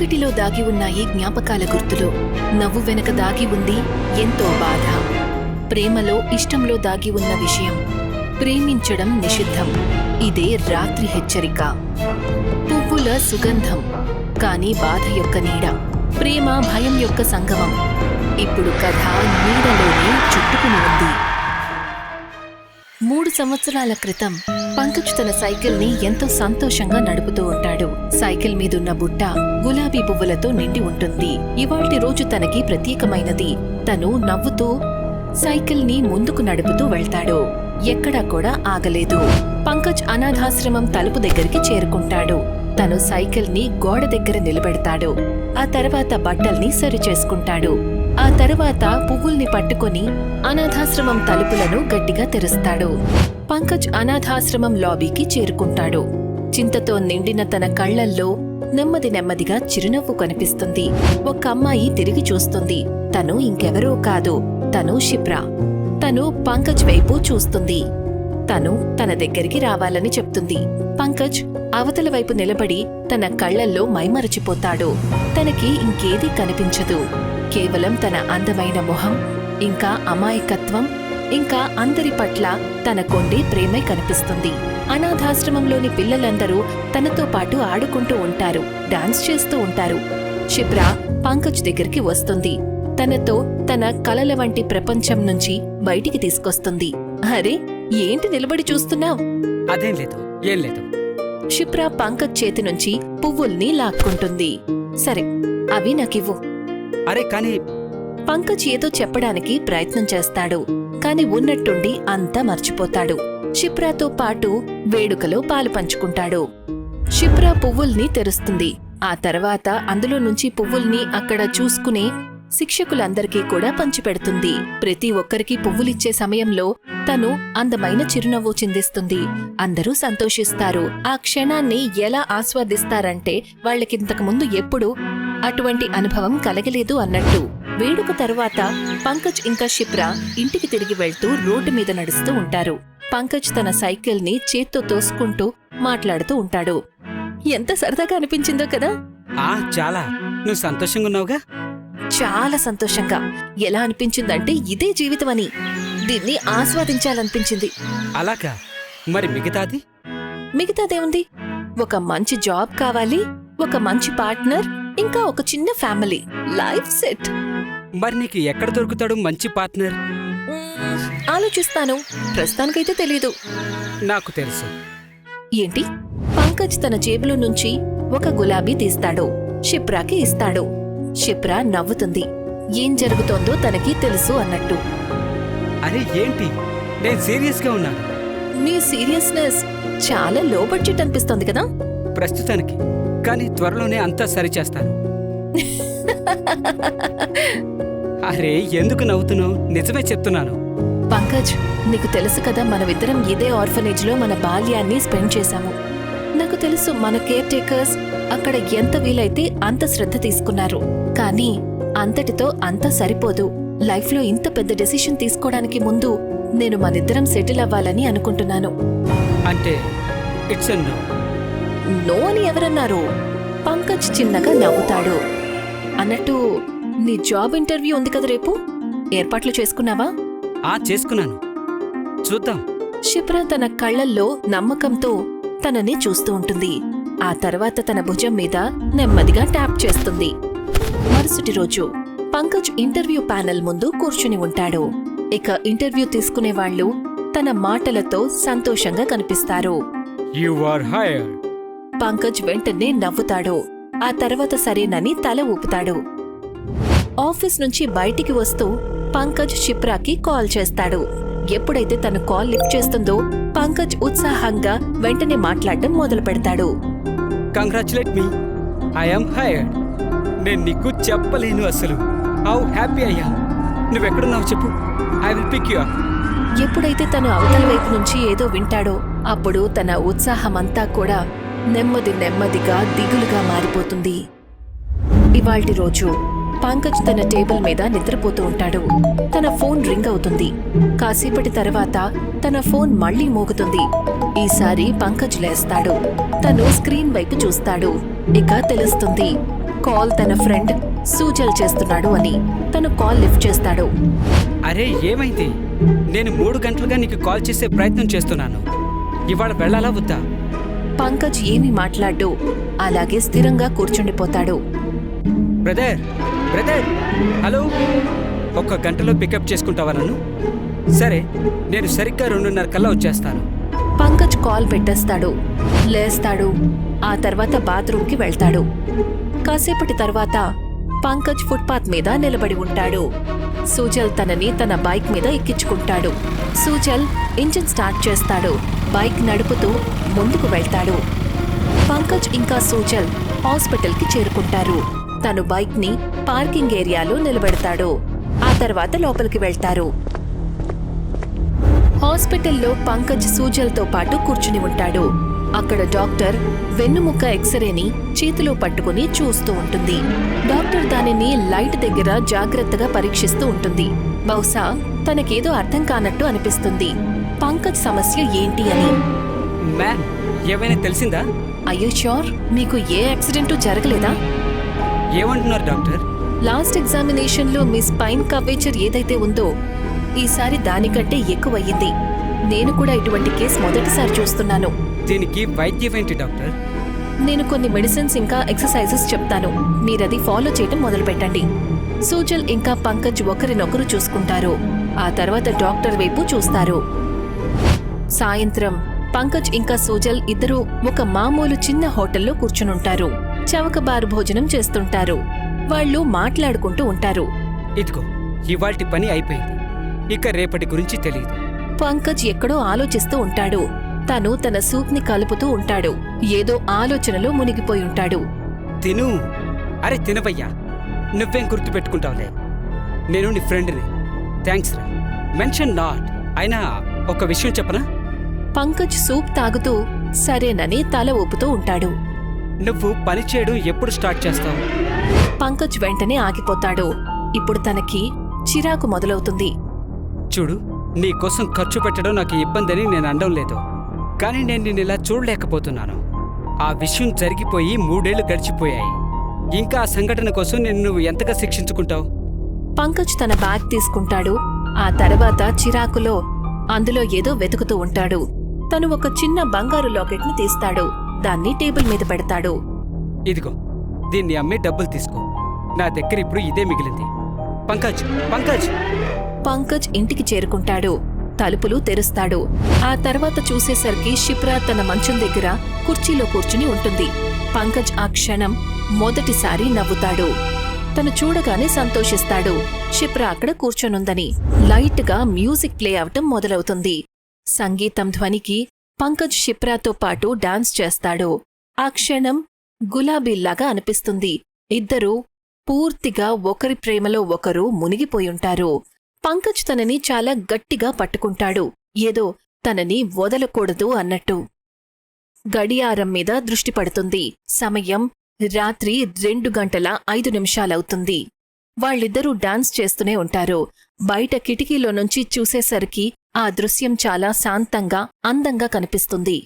చీకటిలో దాగి ఉన్నాయి జ్ఞాపకాల గుర్తులు. నవ్వు వెనక దాగి ఉంది ఎంతో బాధ. ప్రేమలో ఇష్టంలో దాగి ఉన్న విషయం. ప్రేమించడం నిషిద్ధం. ఇదే రాత్రి హెచ్చరిక. పువ్వుల సుగంధం, కానీ బాధ యొక్క నీడ. ప్రేమ భయం యొక్క సంగమం. ఇప్పుడు కథ నీడలోనే చుట్టుకుని ఉంది. 3 సంవత్సరాల క్రితం పంకజ్ తన సైకిల్ ని ఎంతో సంతోషంగా నడుపుతూ ఉంటాడు. సైకిల్ మీదున్న బుట్ట గులాబీ పువ్వులతో నిండి ఉంటుంది. ఇవాల్టి రోజు తనకి ప్రత్యేకమైనది. తను నవ్వుతూ సైకిల్ ని ముందుకు నడుపుతూ వెళ్తాడు. ఎక్కడా కూడా ఆగలేదు. పంకజ్ అనాథాశ్రమం తలుపు దగ్గరికి చేరుకుంటాడు. తను సైకిల్ ని గోడ దగ్గర నిలబెడతాడు. ఆ తర్వాత బట్టల్ని సరిచేసుకుంటాడు. ఆ తర్వాత పువ్వుల్ని పట్టుకొని అనాథాశ్రమం తలుపులను గట్టిగా తెరుస్తాడు. పంకజ్ అనాథాశ్రమం లాబీకి చేరుకుంటాడు. చింతతో నిండిన తన కళ్లల్లో నెమ్మది నెమ్మదిగా చిరునవ్వు కనిపిస్తుంది. ఒక అమ్మాయి తిరిగి చూస్తుంది. తను ఇంకెవరో కాదు, తను షిప్రా. తను పంకజ్ వైపు చూస్తుంది. తను తన దగ్గరికి రావాలని చెప్తుంది. పంకజ్ అవతల వైపు నిలబడి తన కళ్లల్లో మైమరచిపోతాడు. తనకి ఇంకేదీ కనిపించదు. కేవలం తన అందమైన మొహం, ఇంకా అమాయకత్వం, ఇంకా అందరి పట్ల తనకొండే ప్రేమే కనిపిస్తుంది. అనాథాశ్రమంలోని పిల్లలందరూ తనతో పాటు ఆడుకుంటూ ఉంటారు, డాన్స్ చేస్తూ ఉంటారు. షిప్రా పంకజ్ దగ్గరికి వస్తుంది. తనతో తన కలల వంటి ప్రపంచం నుంచి బయటికి తీసుకొస్తుంది. అరే, ఏంటి నిలబడి చూస్తున్నావ్? అదేం లేదు, ఏం లేదు. షిప్రా పంకజ్ చేతి నుంచి పువ్వుల్ని లాక్కుంటుంది. సరే, అవి నాకివ్వు. అరే కానీ పంకజ్ ఏదో చెప్పడానికి ప్రయత్నం చేస్తాడు. కాని ఉన్నట్టుండి అంతా మర్చిపోతాడు. షిప్రాతో పాటు వేడుకలో పాలు పంచుకుంటాడు. షిప్రా పువ్వుల్ని తెరుస్తుంది. ఆ తర్వాత అందులో నుంచి పువ్వుల్ని అక్కడ చూసుకునే శిక్షకులందరికీ కూడా పంచిపెడుతుంది. ప్రతి ఒక్కరికి పువ్వులిచ్చే సమయంలో తను అందమైన చిరునవ్వు చిందిస్తుంది. అందరూ సంతోషిస్తారు. ఆ క్షణాన్ని ఎలా ఆస్వాదిస్తారంటే వాళ్ళకింతకు ముందు ఎప్పుడూ అటువంటి అనుభవం కలగలేదు అన్నట్టు. వేడుక తరువాత పంకజ్ ఇంకా షిప్రా ఇంటికి తిరిగి వెళ్తూ రోడ్డు మీద నడుస్తూ ఉంటారు. పంకజ్ తన సైకిల్ ని చేత్తో తోసుకుంటూ మాట్లాడుతూ ఉంటాడు. ఎంత సరదాగా అనిపించిందో కదా? చాలా. నువ్వు సంతోషంగా ఉన్నావుగా? చాలా సంతోషంగా. ఎలా అనిపించిందంటే ఇదే జీవితం అని, దీన్ని ఆస్వాదించాలనిపించింది. అలాగా? మరి మిగతాది? మిగతాదేముంది? ఒక మంచి జాబ్ కావాలి, ఒక మంచి పార్ట్నర్, ఇంకా ఒక చిన్న ఫ్యామిలీ. Life set. మరి నీకు ఎక్కడ దొరుకుతాడు మంచి పార్ట్నర్? ఆలోచిస్తాను. ప్రస్తుతానికైతే తెలీదు. నాకు తెలుసు. ఏంటి? పంకజ్ తన జేబులో నుంచి ఒక గులాబీ తీస్తాడు. షిప్రాకి ఇస్తాడు. షిప్రా నవ్వుతుంది. ఏం జరుగుతోందో తనకి తెలుసు అన్నట్టు. అరే ఏంటి? నేను సీరియస్ గా ఉన్నాను. మీ సీరియస్నెస్ చాలా లో బడ్జెట్ అనిపిస్తోంది కదా? ప్రస్తుతానికి. కానీ త్వరలోనే అంతా సరిచేస్తాను. అరే ఎందుకు నవ్వుతున్నావు? నిజమే చెప్తున్నాను. పంకజ్, నీకు తెలుసు కదా, మనమిద్దరం ఇదే ఆర్ఫనేజ్ లో మన బాల్యాన్ని స్పెండ్ చేశాము. నాకు తెలుసు మన కేర్ టేకర్స్ అక్కడ ఎంత వీలైతే అంత శ్రద్ధ తీసుకున్నారు. కానీ అంతటితో అంతా సరిపోదు. లైఫ్ లో ఇంత పెద్ద డెసిషన్ తీసుకోవడానికి ముందు నేను మనిద్దరం సెటిల్ అవ్వాలని అనుకుంటున్నాను. అంటే ఇట్స్ ఎ నో. నో అని ఎవరన్నారు? పంకజ్ చిన్నగా నవ్వుతాడు. అన్నట్టు నీ జాబ్ ఇంటర్వ్యూ ఉంది కదా రేపు, ఏర్పాట్లు చేసుకున్నావా? చేసుకున్నాను. చూద్దాం. షిప్రా తన కళ్లల్లో నమ్మకంతో తనని చూస్తూ ఉంటుంది. ఆ తర్వాత తన భుజం మీద నెమ్మదిగా ట్యాప్ చేస్తుంది. మరుసటి రోజు పంకజ్ ఇంటర్వ్యూ ప్యానెల్ ముందు కూర్చుని ఉంటాడు. ఇక ఇంటర్వ్యూ తీసుకునేవాళ్లు తన మాటలతో సంతోషంగా కనిపిస్తారు. You are hired. పంకజ్ వెంటనే నవ్వుతాడు. ఆ తర్వాత సరేనని తల ఊపుతాడు. ఆఫీస్ నుంచి బయటికి వస్తూ పంకజ్ షిప్రాకి కాల్ చేస్తాడు. ఎప్పుడైతే తను కాల్ లిఫ్ట్ చేస్తుందో పంకజ్ ఉత్సాహంగా వెంటనే మాట్లాడటం మొదలు పెడతాడు. Congratulate me. I am hired. నేను నీకు చెప్పలేను అసలు. హౌ హ్యాపీ అయ్యా. నువ్వెక్కడున్నావు చెప్పు. I will pick you up. ఎప్పుడైతే తను అవతల వైపు నుంచి ఏదో వింటాడో అప్పుడు తన ఉత్సాహమంతా కూడా నెమ్మది నెమ్మదిగా దిగులుగా మారిపోతుంది. ఇవాల్టి రోజు పంకజ్ తన టేబుల్ మీద నిద్రపోతూ ఉంటాడు. తన ఫోన్ రింగ్ అవుతుంది. కాసేపటి తర్వాత తన ఫోన్ మళ్లీ మోగుతుంది. ఈసారి పంకజ్ లేస్తాడు. తను స్క్రీన్ వైపు చూస్తాడు. ఇక తెలుస్తుంది, కాల్ తన ఫ్రెండ్ సూజల్ చేస్తున్నాడు అని. తను కాల్ లిఫ్ట్ చేస్తాడు. అరే ఏమైంది? నేను 3 గంటలుగా నీకు కాల్ చేసే ప్రయత్నం చేస్తున్నాను. ఇవాళ వెళ్ళాలా వద్దా? పంకజ్ ఏమీ మాట్లాడ్డు. అలాగే స్థిరంగా కూర్చుండిపోతాడు. Brother brother, hello. 1 గంటలో పికప్ చేసుకుంటావా నన్ను? సరే, నేను సరిగ్గా 2:30 కల్లా వచ్చేస్తాను. పంకజ్ కాల్ పెట్టేస్తాడు. లేస్తాడు. ఆ తర్వాత బాత్రూంకి వెళ్తాడు. కాసేపటి తర్వాత పంకజ్ ఫుట్పాత్ మీద నిలబడి ఉంటాడు. సూజల్ తనని తన బైక్ మీద ఎక్కించుకుంటాడు. సూజల్ ఇంజిన్ స్టార్ట్ చేస్తాడు. బైక్ నడుపుతూ ముందుకు వెళ్తాడు. పంకజ్ ఇంకా సూజల్ హాస్పిటల్కి చేరుకుంటారు. తను బైక్ ని పార్కింగ్ ఏరియాలో నిలబెడతాడు. ఆ తర్వాత లోపలికి వెళ్తారు. హాస్పిటల్లో పంకజ్ సూజల్తో పాటు కూర్చుని ఉంటాడు. అక్కడ డాక్టర్ వెన్నుముక్క ఎక్స్రేని చేతిలో పట్టుకుని చూస్తూ ఉంటుంది. డాక్టర్ దానిని లైట్ దగ్గర జాగ్రత్తగా పరీక్షిస్తూ ఉంటుంది. బహుశా తనకేదో అర్థం కానట్టు అనిపిస్తుంది. పంకజ్ సమస్య ఏంటి అని. మ్యామ్, ఏమైనా తెలిసిందా? అయ్యో ష్యూర్, మీకు ఏ యాక్సిడెంటు జరగలేదా? ఏమంటున్నారు డాక్టర్? లాస్ట్ ఎగ్జామినేషన్ లో మీ స్పైన్ కర్వేచర్ ఏదైతే ఉందో ఈసారి దానికంటే ఎక్కువయ్యింది. నేను కూడా ఇటువంటి కేసు మొదటిసారి చూస్తున్నాను. దీనికి వైద్యం ఏంటి డాక్టర్? నేను కొన్ని మెడిసిన్స్ ఇంకా ఎక్సర్సైజెస్ చెప్తాను. మీరది ఫాలో చేయటం మొదలుపెట్టండి. సూజల్ ఇంకా పంకజ్ ఒకరినొకరు చూసుకుంటారు. ఆ తర్వాత డాక్టర్ వైపు చూస్తారు. సాయంత్రం పంకజ్ ఇంకా సూజల్ ఇద్దరూ ఒక మామూలు చిన్న హోటల్లో కూర్చునుంటారు. చవకబారు భోజనం చేస్తుంటారు. వాళ్ళు మాట్లాడుకుంటూ ఉంటారు. ఇదిగో, ఇవాల్టి పని అయిపోయింది. ఇక రేపటి గురించి తెలియదు. పంకజ్ ఎక్కడో ఆలోచిస్తూ ఉంటాడు. తను తన సూప్ ని కలుపుతూ ఉంటాడు. ఏదో ఆలోచనలో మునిగిపోయి ఉంటాడు. తిను. అరే తినవయ్యా. నువ్వేం గుర్తుపెట్టుకుంటావులే. నేను నీ ఫ్రెండ్ని. థ్యాంక్స్ రా. Mention not. అయినా ఒక విషయం చెప్పనా? పంకజ్ సూప్ తాగుతూ సరేనని తల ఊపుతూ ఉంటాడు. నువ్వు పని చేయడం ఎప్పుడు స్టార్ట్ చేస్తావు? పంకజ్ వెంటనే ఆగిపోతాడు. ఇప్పుడు తనకి చిరాకు మొదలవుతుంది. చూడు, నీకోసం ఖర్చు పెట్టడం నాకు ఇబ్బంది అని నేను అనడం లేదు. కానీ నేను నిన్ను ఇలా చూడలేకపోతున్నాను. ఆ విషయం జరిగిపోయి 3 ఏళ్లు గడిచిపోయాయి. ఇంకా ఆ సంఘటన కోసం నువ్వు ఎంతగా శిక్షించుకుంటావు? పంకజ్ తన బ్యాగ్ తీసుకుంటాడు. ఆ తర్వాత చిరాకులో అందులో ఏదో వెతుకుతూ ఉంటాడు. తను ఒక చిన్న బంగారు లాకెట్ ని తీస్తాడు. దాన్ని టేబుల్ మీద పెడతాడు. ఇదిగో, దీన్ని అమ్మి డబ్బులు తీసుకో. నా దగ్గర ఇప్పుడు ఇదే మిగిలింది. పంకజ్ పంకజ్ పంకజ్ ఇంటికి చేరుకుంటాడు. తలుపులు తెరుస్తాడు. ఆ తర్వాత చూసేసరికి షిప్రా తన మంచం దగ్గర కుర్చీలో కూర్చుని ఉంటుంది. పంకజ్ ఆ క్షణం మొదటిసారి నవ్వుతాడు. తను చూడగానే సంతోషిస్తాడు. షిప్రా అక్కడ కూర్చొనుందని. లైట్ గా మ్యూజిక్ ప్లే అవటం మొదలవుతుంది. సంగీతం ధ్వనికి పంకజ్ షిప్రాతో పాటు డాన్స్ చేస్తాడు. ఆ క్షణం గులాబీల్లాగా అనిపిస్తుంది. ఇద్దరూ పూర్తిగా ఒకరి ప్రేమలో ఒకరు మునిగిపోయుంటారు. పంకజ్ తనని చాలా గట్టిగా పట్టుకుంటాడు. ఏదో తనని వదలకూడదు అన్నట్టు. గడియారం మీద దృష్టి పడుతుంది. సమయం రాత్రి 2:05 వాళ్ళిద్దరూ డాన్స్ చేస్తూనే ఉంటారు. బయట కిటికీలో నుంచి చూసేసరికి ఆ దృశ్యం చాలా శాంతంగా, అందంగా కనిపిస్తుంది.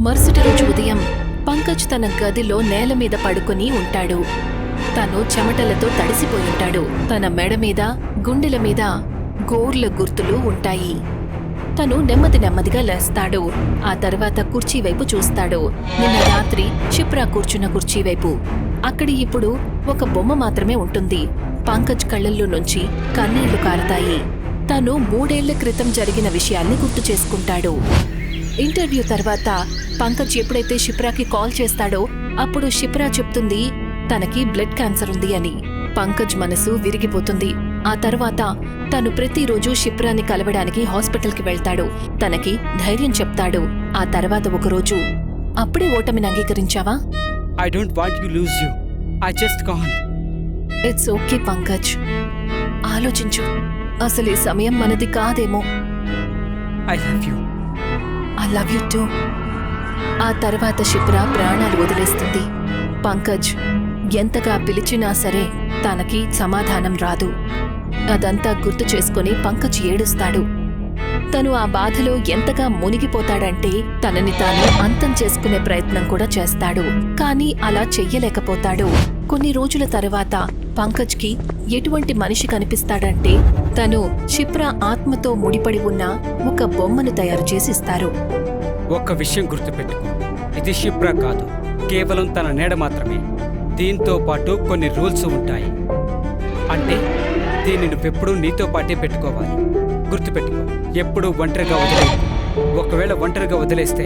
మరుసటి రోజు ఉదయం పంకజ్ తన గదిలో నేలమీద పడుకుని ఉంటాడు. తను చెమటలతో తడిసిపోయుంటాడు. తన మెడ మీద, గుండెల మీద గోర్ల గుర్తులు ఉంటాయి. తను నెమ్మదిగా లేస్తాడు. ఆ తర్వాత కుర్చీవైపు చూస్తాడు. నిన్న రాత్రి షిప్రా కూర్చున్న కుర్చీవైపు. అక్కడ ఇప్పుడు ఒక బొమ్మ మాత్రమే ఉంటుంది. పంకజ్ కళ్ళల్లో నుంచి కన్నీళ్లు కారతాయి. తను 3 ఏళ్ల క్రితం జరిగిన విషయాల్ని గుర్తు చేసుకుంటాడు. ఇంటర్వ్యూ తర్వాత పంకజ్ ఎప్పుడైతే షిప్రాకి కాల్ చేస్తాడో అప్పుడు షిప్రా చెప్తుంది తనకి బ్లడ్ క్యాన్సర్ ఉంది అని. పంకజ్ మనసు విరిగిపోతుంది. ఆ తర్వాత తను ప్రతిరోజు షిప్రాని కలవడానికి హాస్పిటల్కి వెళ్తాడు. తనకి ధైర్యం చెప్తాడు. ఆ తర్వాత ఒకరోజు, అప్పుడే ఓటమిని అంగీకరించావా? I don't want you lose you. I just gone. It's okay Pankaj, ఆలోచించు. అసలు ఈ సమయం మనది కాదేమో. I love you. I love you too. ఆ తర్వాత షిప్రా ప్రాణాలు వదిలేస్తుంది. పంకజ్ ఎంతగా పిలిచినా సరే తనకి సమాధానం రాదు. అదంతా గుర్తు చేసుకుని పంకజ్ ఏడుస్తాడు. తను ఆ బాధలో ఎంతగా మునిగిపోతాడంటే తనని తాను అంతం చేసుకునే ప్రయత్నం కూడా చేస్తాడు. కానీ అలా చెయ్యలేకపోతాడు. కొన్ని రోజుల తర్వాత పంకజ్కి ఎటువంటి మనిషి కనిపిస్తాడంటే తను షిప్రా ఆత్మతో ముడిపడి ఉన్న ఒక బొమ్మను తయారు చేసిస్తారు. ఒక్క విషయం గుర్తుపెట్టుకో, ఇది షిప్రా కాదు, కేవలం తన నీడ మాత్రమే. దీంతో పాటు కొన్ని రూల్స్ ఉంటాయి. అంటే దీన్ని నువ్వెప్పుడూ నీతో పాటే పెట్టుకోవాలి. గుర్తుపెట్టుకో, ఎప్పుడూ ఒంటరిగా వదిలేయకు. ఒకవేళ ఒంటరిగా వదిలేస్తే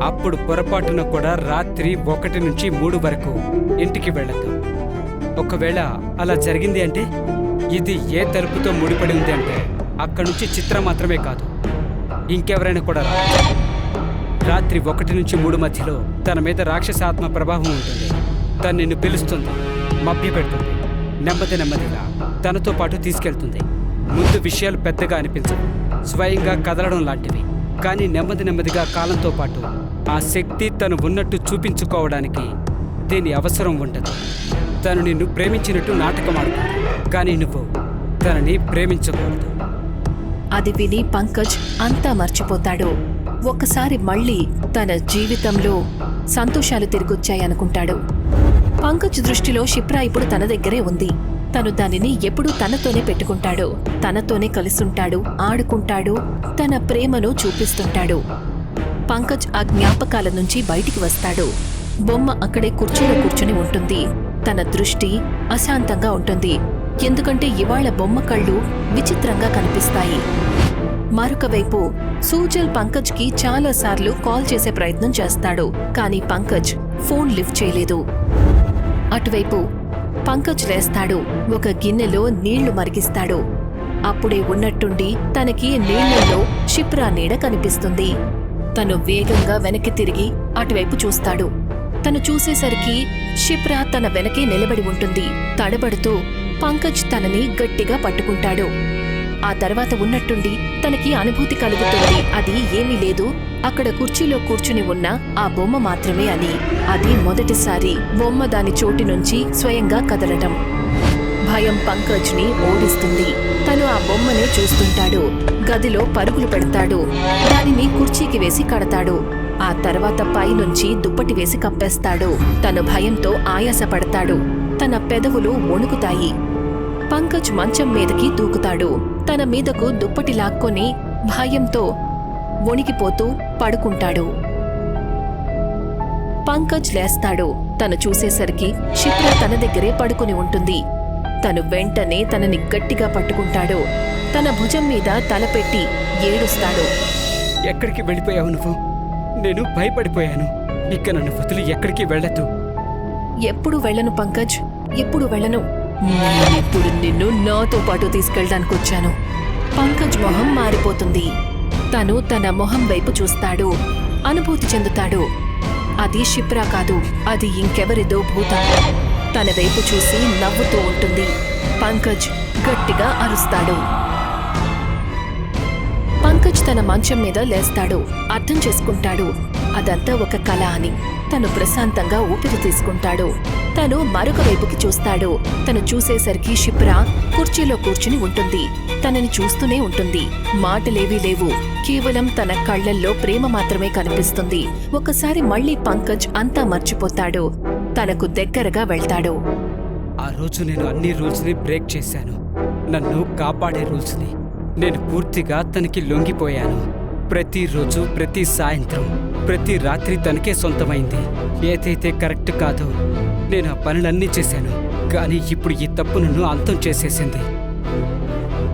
అప్పుడు పొరపాటున కూడా రాత్రి 1 నుంచి 3 వరకు ఇంటికి వెళ్ళద్దు. ఒకవేళ అలా జరిగింది అంటే ఇది ఏ తలుపుతో ముడిపడి ఉంది అంటే అక్కడి నుంచి చిత్ర మాత్రమే కాదు, ఇంకెవరైనా కూడా రావచ్చు. రాత్రి 1 నుంచి 3 మధ్యలో తన మీద రాక్షసాత్మ ప్రభావం ఉంటుంది. తను నిన్ను పిలుస్తుంది, మభ్యపెడుతుంది, నెమ్మదిగా తనతో పాటు తీసుకెళ్తుంది. ముందు విషయాలు పెద్దగా అనిపించవు, స్వయంగా కదలడం లాంటివి. కానీ నెమ్మదిగా కాలంతో పాటు ఆ శక్తి తను ఉన్నట్టు చూపించుకోవడానికి దీని అవసరం ఉండదు. తను నిన్ను ప్రేమించినట్టు నాటకం ఆడుతుంది, కానీ నువ్వు తనని ప్రేమించకూడదు. అది విని పంకజ్ అంతా మర్చిపోతాడు. ఒక్కసారి మళ్ళీ తన జీవితంలో సంతోషాలు తిరిగొచ్చాయనుకుంటాడు. పంకజ్ దృష్టిలో షిప్రా ఇప్పుడు తన దగ్గరే ఉంది. తను దానిని ఎప్పుడూ తనతోనే పెట్టుకుంటాడు. తనతోనే కలిసుంటాడు, ఆడుకుంటాడు, తన ప్రేమను చూపిస్తుంటాడు. పంకజ్ ఆ జ్ఞాపకాల నుంచి బయటికి వస్తాడు. బొమ్మ అక్కడే కుర్చీలో కూర్చుని ఉంటుంది. తన దృష్టి అశాంతంగా ఉంటుంది. ఎందుకంటే ఇవాళ బొమ్మ కళ్ళు విచిత్రంగా కనిపిస్తాయి. మరొక వైపు సూజల్ పంకజ్కి చాలాసార్లు కాల్ చేసే ప్రయత్నం చేస్తాడు. కానీ పంకజ్ ఫోన్ లిఫ్ట్ చేయలేదు. అటువైపు పంకజ్ లేస్తాడు. ఒక గిన్నెలో నీళ్లు మరిగిస్తాడు. అప్పుడే ఉన్నట్టుండి తనకి నీళ్లలో షిప్రా నీడ కనిపిస్తుంది. తను వేగంగా వెనక్కి తిరిగి అటువైపు చూస్తాడు. తను చూసేసరికి షిప్రా తన వెనకే నిలబడి ఉంటుంది. తడబడుతూ పంకజ్ తనని గట్టిగా పట్టుకుంటాడు. ఆ తర్వాత ఉన్నట్టుండి తనకి అనుభూతి కలుగుతుంది. అది ఏమీ లేదు, అక్కడ కుర్చీలో కూర్చుని ఉన్న ఆ బొమ్మ మాత్రమే అని. అది మొదటిసారి బొమ్మ దాని చోటి నుంచి స్వయంగా కదలటం. భయం పంకజ్ని ఓడిస్తుంది. తను ఆ బొమ్మనే చూస్తుంటాడు. గదిలో పరుగులు పెడతాడు. దానిని కుర్చీకి వేసి కడతాడు. ఆ తర్వాత పైనుంచి దుప్పటి వేసి కప్పేస్తాడు. తను భయంతో ఆయాసపడతాడు. తన పెదవులు వణుకుతాయి. పంకజ్ మంచం మీదకి దూకుతాడు. తన మీదకు దుప్పటి లాక్కొని భయంతో వణికిపోతూ పడుకుంటాడు. పంకజ్ లేస్తాడు. తను చూసేసరికి షిప్రా తన దగ్గరే పడుకుని ఉంటుంది. తను వెంటనే తనని గట్టిగా పట్టుకుంటాడు. తన భుజం మీద తలపెట్టి ఏడుస్తాడు. ఎక్కడికి వెళ్ళిపోయావు నువ్వు? నేను భయపడిపోయాను. ఇక నన్ను వదిలి ఎక్కడికి వెళ్ళదు. ఎప్పుడు వెళ్ళను పంకజ్, ఎప్పుడు వెళ్ళను. ఇప్పుడు నిన్ను నాతో పాటు తీసుకెళ్ళడానికి వచ్చాను. పంకజ్ మొహం మారిపోతుంది. తను తన మొహం వైపు చూస్తాడు. అనుభూతి చెందుతాడు. అది షిప్రా కాదు, అది ఇంకెవరిదో భూతం. తన వైపు చూసి నవ్వుతూ ఉంటుంది. పంకజ్ గట్టిగా అరుస్తాడు. పంకజ్ తన మంచం మీద లేస్తాడు. అర్థం చేసుకుంటాడు అదంతా ఒక కళ అని. తను ప్రశాంతంగా ఊపిరి తీసుకుంటాడు. తను మరొక వైపుకి చూస్తాడు. తను చూసేసరికి షిప్రా కుర్చీలో కూర్చుని ఉంటుంది. తనని చూస్తూనే ఉంటుంది. మాటలేవీ లేవు, కేవలం తన కళ్లల్లో ప్రేమ మాత్రమే కనిపిస్తుంది. ఒకసారి మళ్లీ పంకజ్ అంతా మర్చిపోతాడు. తనకు దగ్గరగా వెళ్తాడు. ఆ రోజు నేను అన్ని రూల్స్ని బ్రేక్ చేశాను, నన్ను కాపాడే రూల్స్ని. నేను పూర్తిగా తనకి లొంగిపోయాను. ప్రతిరోజు, ప్రతి సాయంత్రం, ప్రతి రాత్రి తనకే సొంతమైంది. ఏదైతే కరెక్ట్ కాదో నేను ఆ పనులన్నీ చేశాను, కానీ ఇప్పుడు ఈ తప్పు నన్ను అంతం చేసేసింది.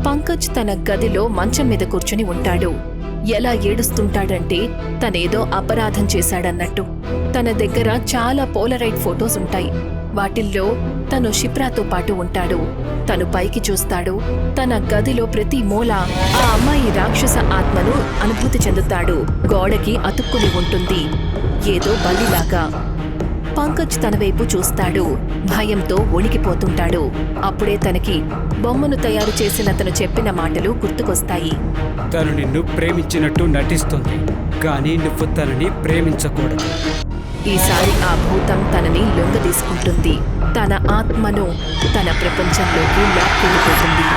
పంకజ్ తన గదిలో మంచం మీద కూర్చుని ఉంటాడు. ఎలా ఏడుస్తుంటాడంటే తనేదో అపరాధం చేశాడన్నట్టు. తన దగ్గర చాలా పోలరైడ్ ఫొటోస్ ఉంటాయి. వాటిల్లో తను షిప్రాతో పాటు ఉంటాడు. తను పైకి చూస్తాడు. తన గదిలో ప్రతి మూల ఆ అమ్మాయి రాక్షస ఆత్మను అనుభూతి చెందుతాడు. గోడకి అతుక్కుని ఉంటుంది, ఏదో బల్లిలాగా. పంకజ్ తన వైపు చూస్తాడు. భయంతో వణికిపోతుంటాడు. అప్పుడే తనకి బొమ్మను తయారు చేసిన తను చెప్పిన మాటలు గుర్తుకొస్తాయి. తను నిన్ను ప్రేమించినట్టు నటిస్తుంది, కానీ నువ్వు తనని ప్రేమించకూడదు. ఈసారి ఆ భూతం తనని లొంగదీసుకుంటుంది. తన ఆత్మను తన ప్రపంచంలోకి లాక్కెళ్ళిపోతుంది.